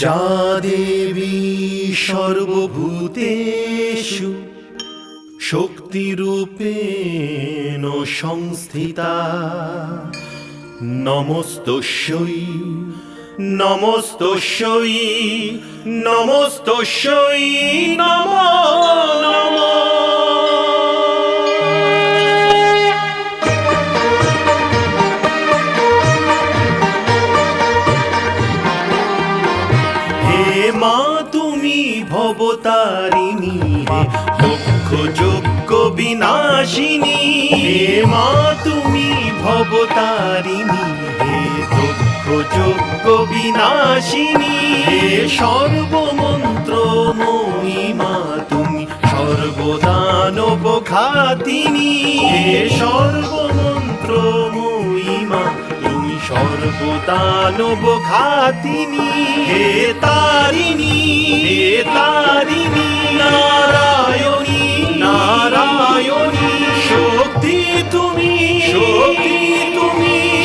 যা দেবী সর্বভূতেষু শক্তিরূপেণ সংস্থিতা নমস্তস্যৈ নমস্তস্যৈ নমস্তস্যৈ নমো নমঃ। হে মা তুমি ভবতারিণী হে লক্ষ যজ্ঞ বিনাশিনী, হে মা তুমি ভবতারিণী হে লক্ষ যজ্ঞ বিনাশিনী, হে সর্বমন্ত্রময়ী মা তুমি সর্বদানব ঘাতিনী, হে সর্বমন্ত্রময়ী মা তুমি সর্বদানব ঘাতিনী, হে তারিণী হে তারিণী নারায়ণী নারায়ণী শক্তি তুমি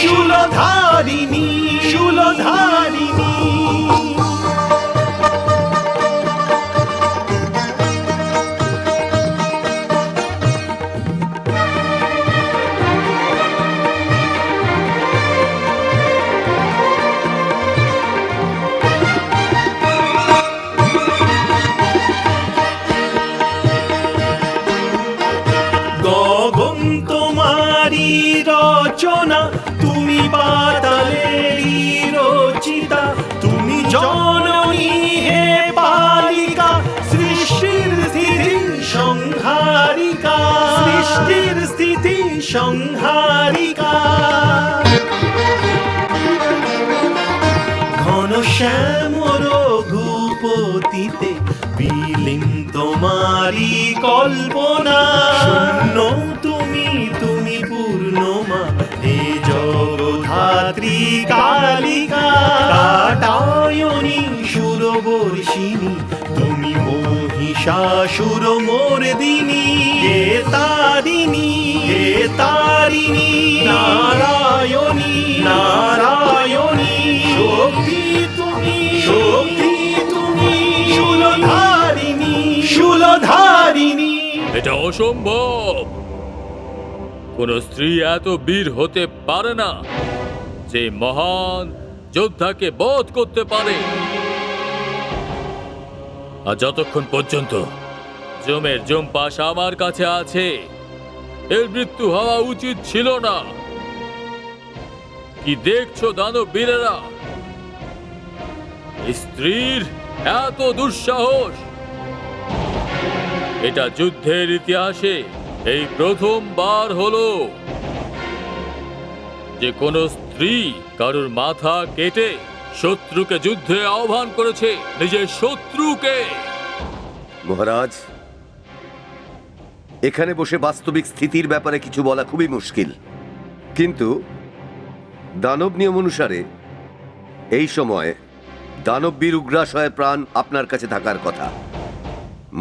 শূলধারিণী শূলধারিণী। গগন তোমারি রচনা তুমি পাতালেরই রচিতা, তুমি জননী হে পালিকা সৃষ্টির স্থিতি সংহারিকা সৃষ্টির স্থিতি সংহারিকা। ঘন শ্যাম রঘুপতিতে বিলীন তোমারি কল্পনা, শূন্য তুমি তুমি পূর্ণমা হে জগধাত্রী কালিকা কাটায়নী সুরবর্ষিণী তুমি মহিষাসুর মর্দিনী, হে তারিণী হে তারিণী নারায়ণী নারায়ণী শক্তি তুমি শূলধারিণী শূলধারিণী। এটা অসম্ভব, কোন স্ত্রী এত বীর হতে পারে না যে মহান যোদ্ধাকে বধ করতে পারে। আর যতক্ষণ পর্যন্ত জমের জম্পাস আমার কাছে আছে এর মৃত্যু হওয়া উচিত ছিল না। কি দেখছো দানব বীরেরা, স্ত্রীর এত দুঃসাহস! এটা যুদ্ধের ইতিহাসে এই প্রথমবার হলো যে কোন স্ত্রী কারুর মাথা কেটে শত্রুকে যুদ্ধে আহ্বান করেছে, নিজের শত্রুকে। মহারাজ, এখানে বসে বাস্তবিক স্থিতির ব্যাপারে কিছু বলা খুবই মুশকিল, কিন্তু দানব নিয়ম অনুসারে এই সময় দানববীর উগ্রাশয়ের প্রাণ আপনার কাছে থাকার কথা।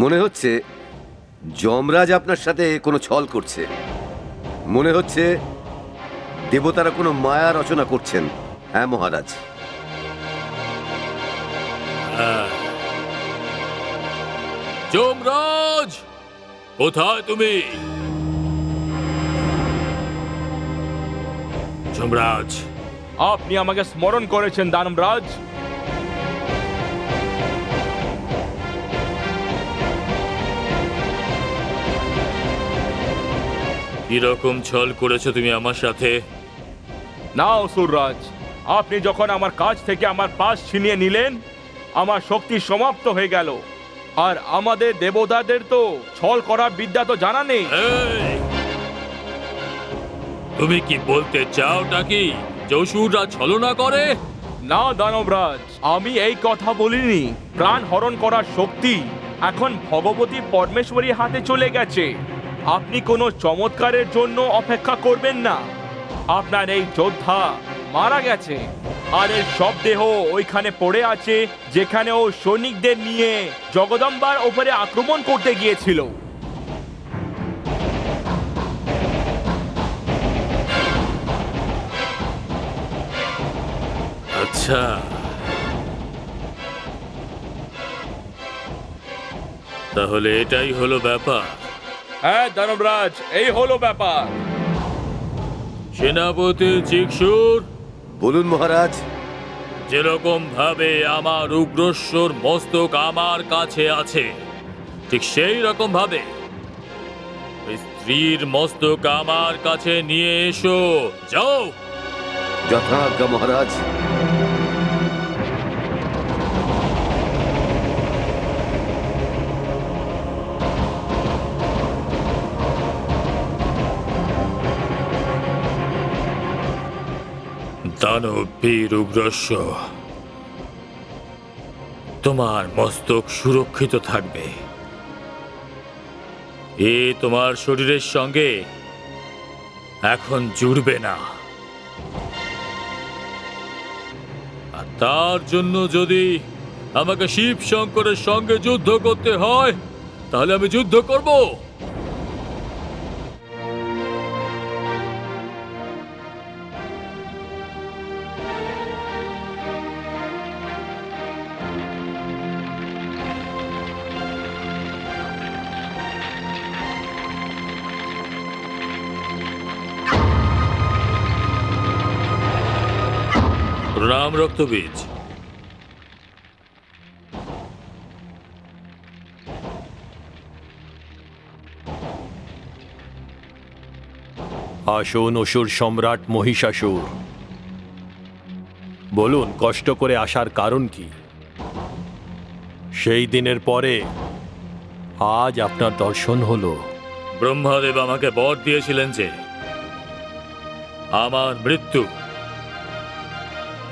মনে হচ্ছে যমরাজ আপনার সাথে কোনো ছল করছে, মনে হচ্ছে দেবতারা কোনো মায়া রচনা করছেন। হ্যাঁ মহারাজ। যমরাজ, কোথায় তুমি? যমরাজ, আপনি আমাকে স্মরণ করেছেন দানবরাজ। কিরকম ছল করেছো তুমি আমার সাথে? না অসুররাজ, আপনি যখন আমার কাছ থেকে আমার পাশ ছিনিয়ে নিলেন আমার শক্তি সমাপ্ত হয়ে গেল। আর আমাদের দেবতাদের তো ছল করার বিদ্যা তো জানা নেই। এই, তুমি কি বলতে চাওটা কি যে অসুররা ছলনা করে? না দানবরাজ, আমি এই কথা বলিনি। প্রাণ হরণ করার শক্তি এখন ভগবতী পরমেশ্বরীর হাতে চলে গেছে। আপনি কোনো চমৎকারের জন্য অপেক্ষা করবেন না। আপনার এই যোদ্ধা মারা গেছে আর এর সব দেহ ওইখানে পড়ে আছে যেখানে ও সৈনিকদের নিয়ে জগদম্বার ওপরে আক্রমণ করতে গিয়েছিল। আচ্ছা, তাহলে এটাই হলো ব্যাপার। হ্যাঁ দানবরাজ, এই হলো ব্যাপার। সেনাপতি চিকসুর, বলুন মহারাজ। যেরকম ভাবে আমার উগ্রস্বর মস্তক আমার কাছে আছে, ঠিক সেই রকম ভাবে ওই স্ত্রীর মস্তক আমার কাছে নিয়ে এসো। যাও। যথাজ্ঞা মহারাজ। দানব বীর উগ্রস্ব, তোমার মস্তক সুরক্ষিত থাকবে। এ তোমার শরীরের সঙ্গে এখন জুড়বে না। আর তার জন্য যদি আমাকে শিব শঙ্করের সঙ্গে যুদ্ধ করতে হয়, তাহলে আমি যুদ্ধ করব। রাম রক্তবীজ। আসুন অসুর সম্রাট মহিষাসুর, বলুন কষ্ট করে আসার কারণ কি? সেই দিনের পরে আজ আপনার দর্শন হলো। ব্রহ্মাদেব আমাকে বর দিয়েছিলেন যে আমার মৃত্যু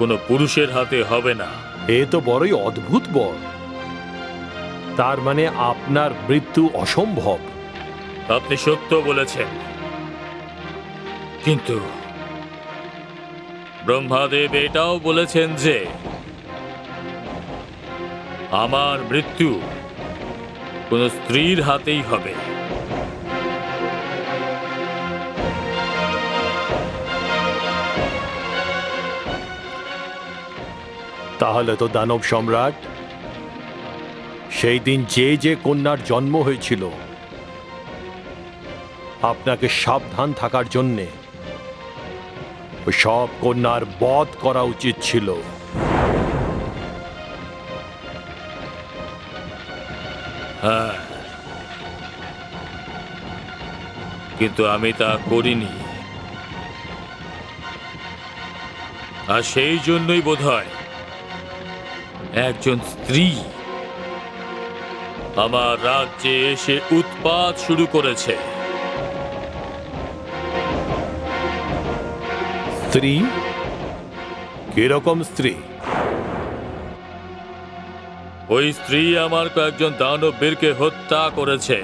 কোনো পুরুষের হাতে হবে না। এ তো বড়ই অদ্ভুত বর। তার মানে আপনার মৃত্যু অসম্ভব। আপনি সত্য বলেছেন, কিন্তু ব্রহ্মাদেব এটাও বলেছেন যে আমার মৃত্যু কোন স্ত্রীর হাতেই হবে। তাহলে তো দানব সম্রাট, সেই দিন যে যে কন্যার জন্ম হয়েছিল, আপনাকে সাবধান থাকার জন্যে ওই সব কন্যার বধ করা উচিত ছিল। হ্যাঁ, কিন্তু আমি তা করিনি। আর সেই জন্যই বোধহয় একজন স্ত্রী আমার রাজ্যে এসে উৎপাত শুরু করেছে। স্ত্রী? কিরকম স্ত্রী? ওই স্ত্রী আমার কয়েকজন দানব বীরকে হত্যা করেছে।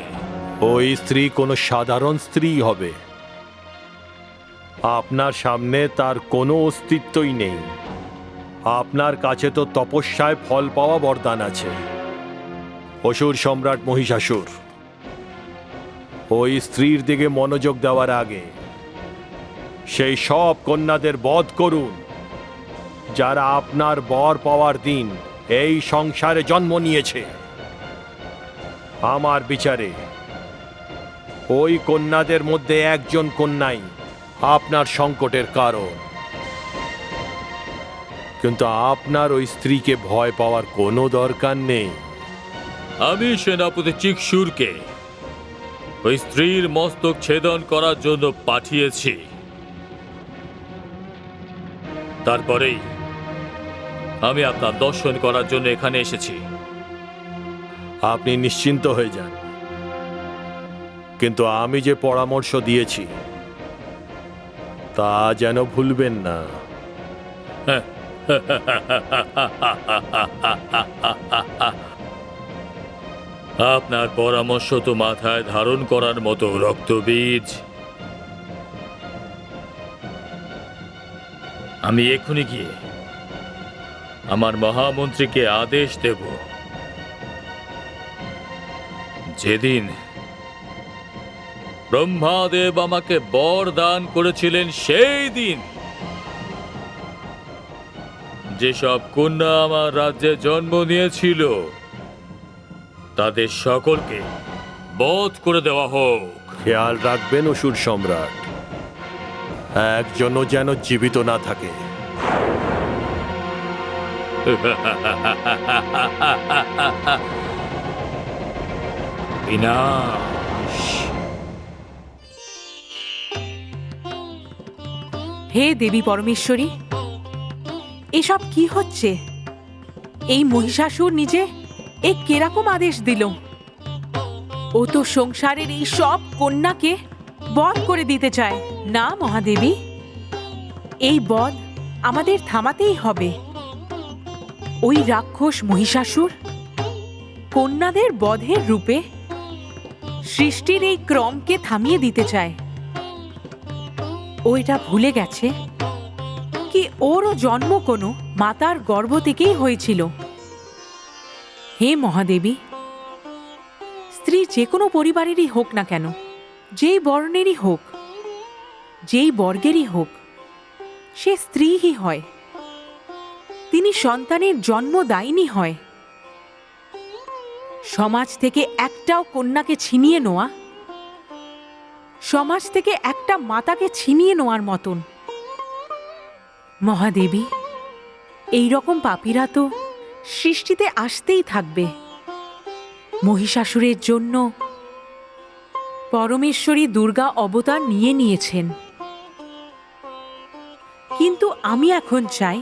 ওই স্ত্রী কোনো সাধারণ স্ত্রী হবে? আপনার সামনে তার কোনো অস্তিত্বই নেই। আপনার কাছে তো তপস্যায় ফল পাওয়া বরদান আছে। অসুর সম্রাট মহিষাসুর, ওই স্ত্রীর দিকে মনোযোগ দেওয়ার আগে সেই সব কন্যাদের বধ করুন যারা আপনার বর পাওয়ার দিন এই সংসারে জন্ম নিয়েছে। আমার বিচারে ওই কন্যাদের মধ্যে একজন কন্যাই আপনার সংকটের কারণ। কিন্তু আপনার ওই স্ত্রীকে ভয় পাওয়ার কোনো দরকার নেই। আমি সেনাপতি চিকসুরকে ওই স্ত্রীর মস্তক ছেদন করার জন্য পাঠিয়েছি। তারপরেই আমি আপনার দর্শন করার জন্য এখানে এসেছি। আপনি নিশ্চিন্ত হয়ে যান, কিন্তু আমি যে পরামর্শ দিয়েছি তা যেন ভুলবেন না। আপনার পরামর্শ তো মাথায় ধারণ করার মতো রক্তবীজ। আমি এক্ষুনি গিয়ে আমার মহামন্ত্রীকে আদেশ দেব, যেদিন ব্রহ্মাদেব আমাকে বর দান করেছিলেন সেই দিন যেসব কন্যা আমার রাজ্যে জন্ম নিয়েছিল তাদের সকলকে বধ করে দেওয়া হোক। খেয়াল রাখবেন অসুর সম্রাট, একজনও যেন জীবিত না থাকে। বিনাশ। হে দেবী পরমেশ্বরী, এসব কি হচ্ছে? এই মহিষাসুর নিজে কিরকম আদেশ দিল? ও তো সংসারের এই সব কন্যাকে বধ করে দিতে চায়। না মহাদেবী, এই বধ আমাদের থামাতেই হবে। ওই রাক্ষস মহিষাসুর কন্যাদের বধের রূপে সৃষ্টির এই ক্রমকে থামিয়ে দিতে চায়। ও এটা ভুলে গেছে কি ওরও জন্ম কোনো মাতার গর্ভ থেকেই হয়েছিল। হে মহাদেবী, স্ত্রী যে কোনো পরিবারেরই হোক না কেন, যেই বর্ণেরই হোক, যেই বর্গেরই হোক, সে স্ত্রীই হয়। তিনি সন্তানের জন্মদায়িনী হয়। সমাজ থেকে একটাও কন্যাকে ছিনিয়ে নেওয়া সমাজ থেকে একটা মাতাকে ছিনিয়ে নেওয়ার মতন। মহাদেবী, এই রকম পাপীরা তো সৃষ্টিতে আসতেই থাকবে। মহিষাসুরের জন্য পরমেশ্বরী দুর্গা অবতার নিয়েছেন। কিন্তু আমি এখন চাই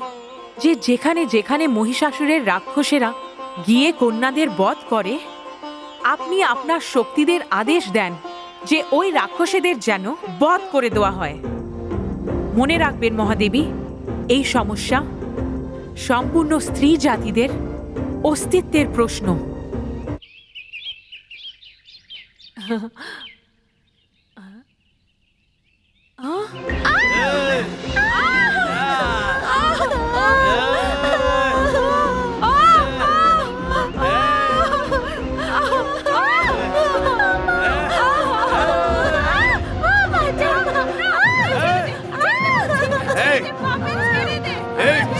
যে যেখানে যেখানে মহিষাসুরের রাক্ষসেরা গিয়ে কন্যাদের বধ করে, আপনি আপনার শক্তিদের আদেশ দেন যে ওই রাক্ষসীদের যেন বধ করে দেওয়া হয়। মনে রাখবেন মহাদেবী, এই সমস্যা সম্পূর্ণ স্ত্রী জাতিদের অস্তিত্বের প্রশ্ন।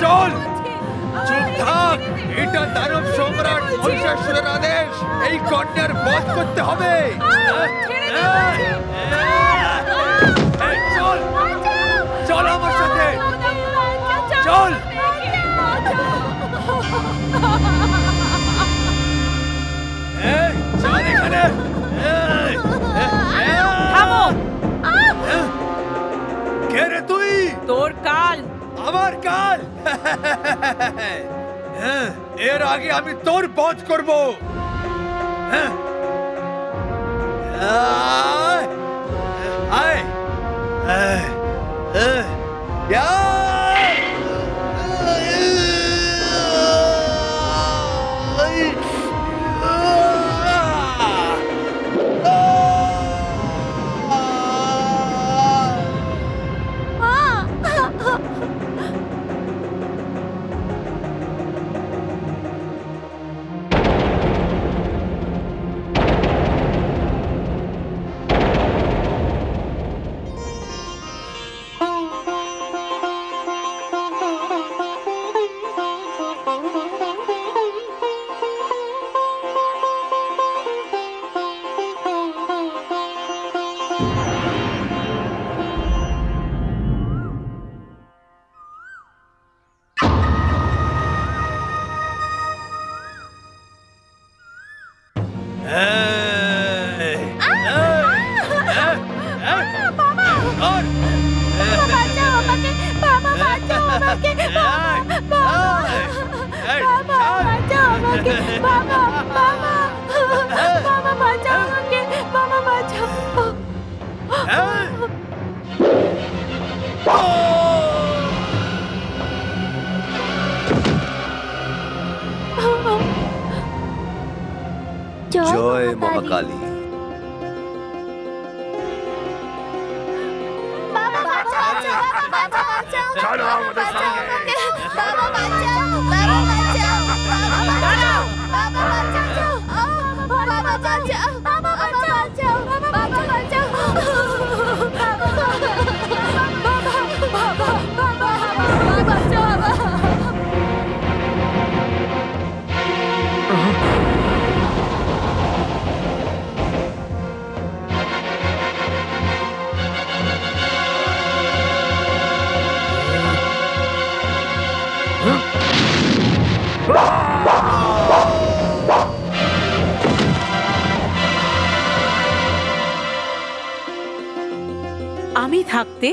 চল, চুপ থাক। এটা দানব সম্রাট মহিষাসুরের আদেশ। এই কন্যার বধ করতে হবে। চল, চল আমার সাথে, চল। চল এখানে। থামো! কে রে তুই? তোর কাল। আমার কাল? এর আগে আমি তোর বধ করব। আয়, আয়, আয়, জয় মহাকালী। চলো আমাদের সঙ্গে। বাবা বাঁচাও, বাবা বাঁচাও, বাবা বাঁচাও, বাবা বাঁচাও, বাবা বাঁচাও, বাবা বাঁচাও, বাবা বাঁচাও, বাবা বাঁচাও। আমি থাকতে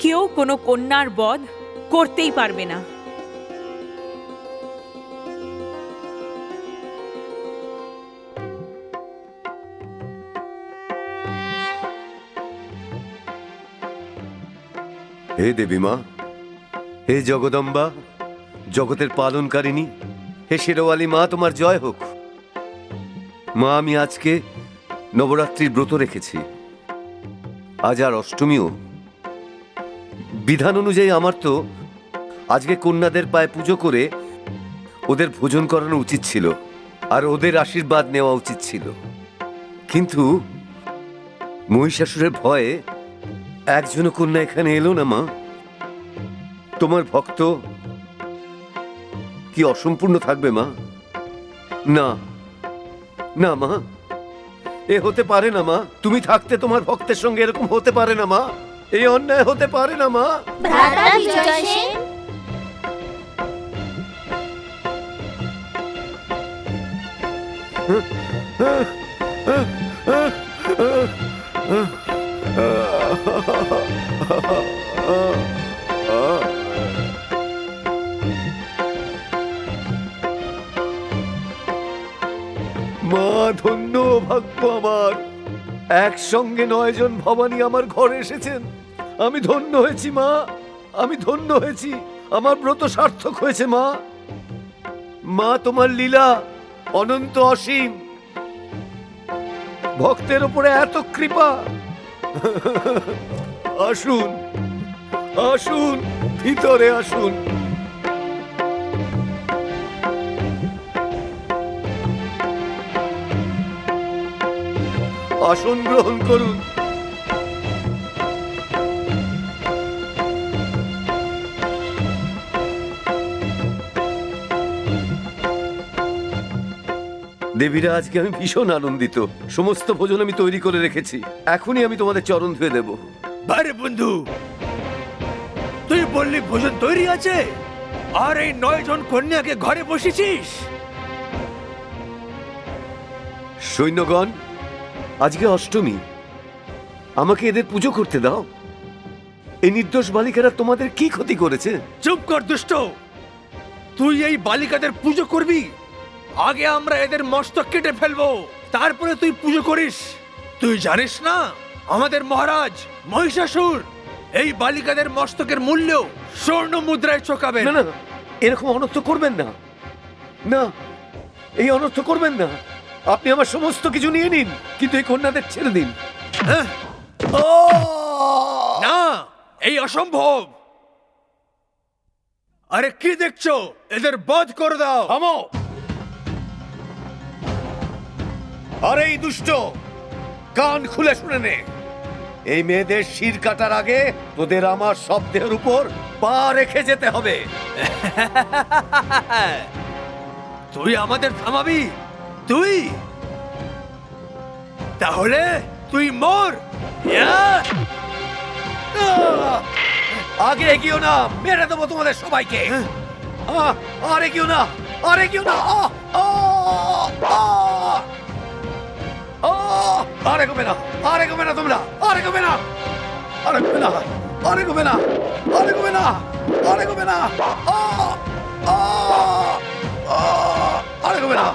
কেউ কোনো কন্যার বধ করতেই পারবে না। হে দেবী মা, হে জগদম্বা, জগতের পালনকারিণী, হে শেরওয়ালি মা, তোমার জয় হোক। মা, আমি আজকে নবরাত্রির ব্রত রেখেছি। আজ আর অষ্টমীও। বিধান অনুযায়ী আমার তো আজকে কন্যাদের পায়ে পুজো করে ওদের ভোজন করানো উচিত ছিল, আর ওদের আশীর্বাদ নেওয়া উচিত ছিল। কিন্তু মহিষাসুরের ভয়ে একজনও কন্যা এখানে এলো না। মা, তোমার ভক্ত কি অসম্পূর্ণ থাকবে মা? না না মা, এ হতে পারে না মা। তুমি থাকতে তোমার ভক্তের সঙ্গে এরকম হতে পারে না মা। এই অন্যায় হতে পারে না মা। ভ্রাতা বিজয় সেন, মা, ধন্য ভাগ্য আমার, একসঙ্গে 9 জন ভবানী আমার ঘরে এসেছেন। আমি ধন্য হয়েছি মা, আমি ধন্য হয়েছি। আমার ব্রত সার্থক হয়েছে মা। মা, তোমার লীলা অনন্ত অসীম, ভক্তের উপরে এত কৃপা। আসুন আসুন, ভিতরে আসুন। আসন গ্রহণ করুন। দেবীরা, আজকে আমি ভীষণ আনন্দিত। সমস্ত ভোজন আমি তৈরি করে রেখেছি। এখনই আমি তোমাদের চরণ ধুয়ে দেব। বারে বন্ধু, তুই বললি ভোজন তৈরি আছে, আর এই 9 জন কন্যাকে ঘরে বসেছিস? সৈন্যগণ, আজকে অষ্টমী, আমাকে এদের পুজো করতে দাও। এই নির্দোষ বালিকারা তোমাদের কি ক্ষতি করেছে? চুপ কর দুষ্ট! তুই এই বালিকাদের পুজো করবি? আগে আমরা এদের মস্তক কেটে ফেলবো, তারপরে তুই পুজো করিস। তুই জানিস না আমাদের মহারাজ মহিষাসুর এই বালিকাদের মস্তকের মূল্য স্বর্ণ মুদ্রায় চোকাবেন। না না, এরকম অনর্থ করবেন না। না, এই অনর্থ করবেন না। আপনি আমার সমস্ত কিছু নিয়ে নিন, কিন্তু এই কন্যাদের ছেড়ে দিন। হ্যাঁ? না, এই অসম্ভব। আরে কি দেখছো? এদের বধ করে দাও। থামো! আরে এই দুষ্ট, কান খুলে শুনে নে। এই মেয়েদের শির কাটার আগে তোদের আমার সব দেহের উপর পা রেখে যেতে হবে। তুই আমাদের থামাবি? তুই তাহলে তুই মর। আগে এগিয়েও না, মেরে দেবো তোমাদের সবাইকে। আর এগিয়েও না, আর এগিয়েও না। আরে গোবে না, আরে গোবে না তোমরা, আরে গোবে না, আরে গোবে না, আরে গোবে না, আরে গোবে না, আরে গোবে না, আরে গোবে না।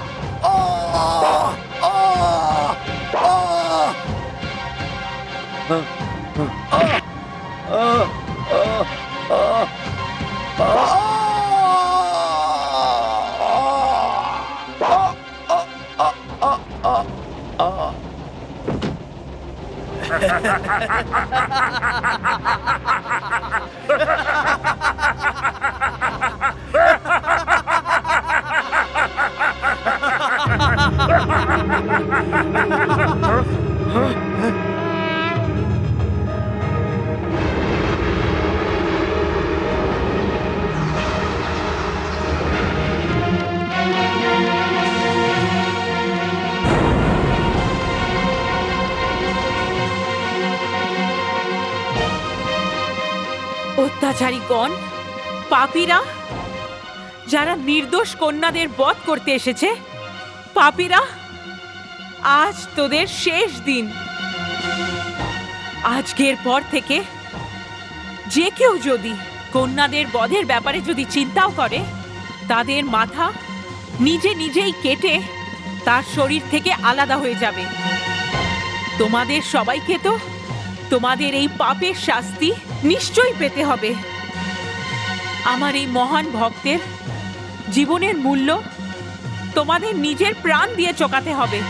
অত্যাচারীগণ, পাপীরা, যারা নির্দোষ কন্যাদের বধ করতে এসেছে, পাপীরা, আজ তোদের শেষ দিন। আজকের পর থেকে যে কেউ যদি কন্যাদের বধের ব্যাপারে যদি চিন্তাও করে, তাদের মাথা নিজে নিজেই কেটে তার শরীর থেকে আলাদা হয়ে যাবে। তোমাদের সবাইকে তো তোমাদের এই পাপের শাস্তি নিশ্চয়ই পেতে হবে। আমার এই মহান ভক্তের জীবনের মূল্য তোমাদের নিজের প্রাণ দিয়ে চোকাতে হবে।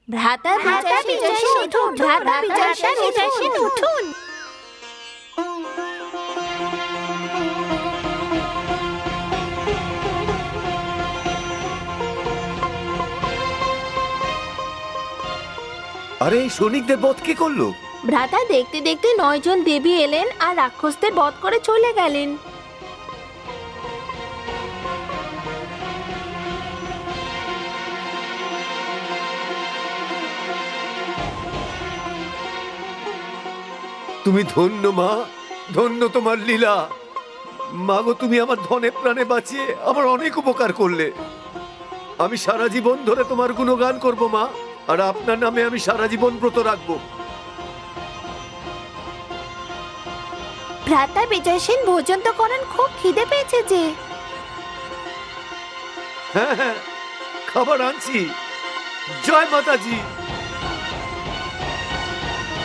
ভ্রাতা বিজয়সেন উঠুন, ভ্রাতা বিজয়সেন উঠুন। আরে এই সৈনিকদের বধ কে করলো? ভ্রাতা দেখতে দেখতে 9 জন দেবী এলেন আর রাক্ষসদের বধ করে চলে গেলেন। তুমি ধন্য মা, ধন্য তোমার লীলা। মাগো, তুমি আমার ধনে প্রাণে বাঁচিয়ে আমার অনেক উপকার করলে। আমি সারা জীবন ধরে তোমার গুণগান করব মা, আর আপনার নামে আমি সারা জীবন ব্রত রাখবো। ভ্রাতা বিজয়সেন, ভোজন তো করেন, খুব খিদে পেয়েছে যে। হ্যাঁ হ্যাঁ, খাবার আনছি। জয় মাতাজি।